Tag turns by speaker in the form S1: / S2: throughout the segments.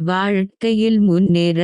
S1: வாழ்க்கையில் முன்னேற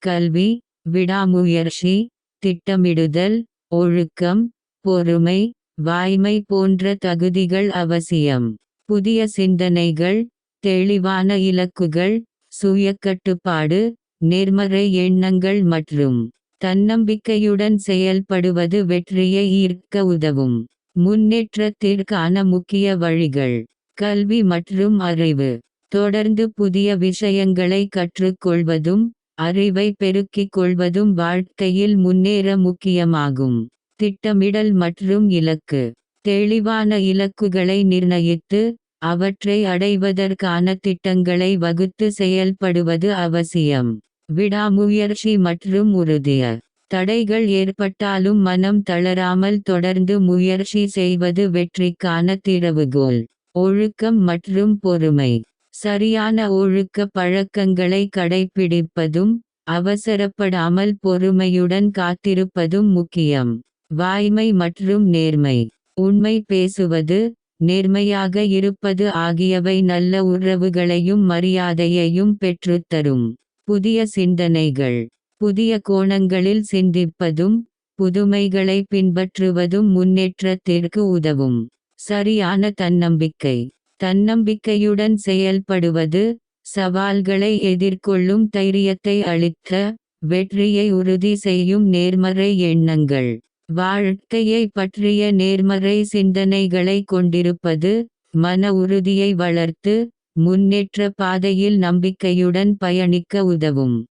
S1: கல்வி, விடாமுயற்சி, திட்டமிடுதல், ஒழுக்கம், பொறுமை, வாய்மை போன்ற தகுதிகள் அவசியம். புதிய சிந்தனைகள், தெளிவான இலக்குகள், சுயக்கட்டுப்பாடு, நேர்மறை எண்ணங்கள் மற்றும் தன்னம்பிக்கையுடன் செயல்படுவது வெற்றியை ஈர்க்க உதவும். முன்னேற்றத்திற்கான முக்கிய வழிகள். கல்வி மற்றும் அறிவு. தொடர்ந்து புதிய விஷயங்களை கற்றுக்கொள்வதும் அறிவை பெருக்கிக் கொள்வதும் வாழ்க்கையில் முன்னேற முக்கியமாகும். திட்டமிடல் மற்றும் இலக்கு. தெளிவான இலக்குகளை நிர்ணயித்து அவற்றை அடைவதற்கான திட்டங்களை வகுத்து செயல்படுவது அவசியம். விடாமுயற்சி மற்றும் உறுதிய. தடைகள் ஏற்பட்டாலும் மனம் தளராமல் தொடர்ந்து முயற்சி செய்வது வெற்றிக்கான திறவுகோல். ஒழுக்கம் மற்றும் பொறுமை. சரியான ஒழுக்க பழக்கங்களை கடைப்பிடிப்பதும் அவசரப்படாமல் பொறுமையுடன் காத்திருப்பதும் முக்கியம். வாய்மை மற்றும் நேர்மை. உண்மை பேசுவது, நேர்மையாக இருப்பது ஆகியவை நல்ல உறவுகளையும் மரியாதையையும் பெற்றுத்தரும். புதிய சிந்தனைகள். புதிய கோணங்களில் சிந்திப்பதும் புதுமைகளை பின்பற்றுவதும் முன்னேற்றத்திற்கு உதவும். சரியான தன்னம்பிக்கை. தன்னம்பிக்கையுடன் செயல்படுவது சவால்களை எதிர்கொள்ளும் தைரியத்தை அளிக்க வெற்றியை உறுதி செய்யும். நேர்மறை எண்ணங்கள். வாழ்க்கையை பற்றிய நேர்மறை சிந்தனைகளை கொண்டிருப்பது மன உறுதியை வளர்த்து முன்னேற்ற பாதையில் நம்பிக்கையுடன் பயணிக்க உதவும்.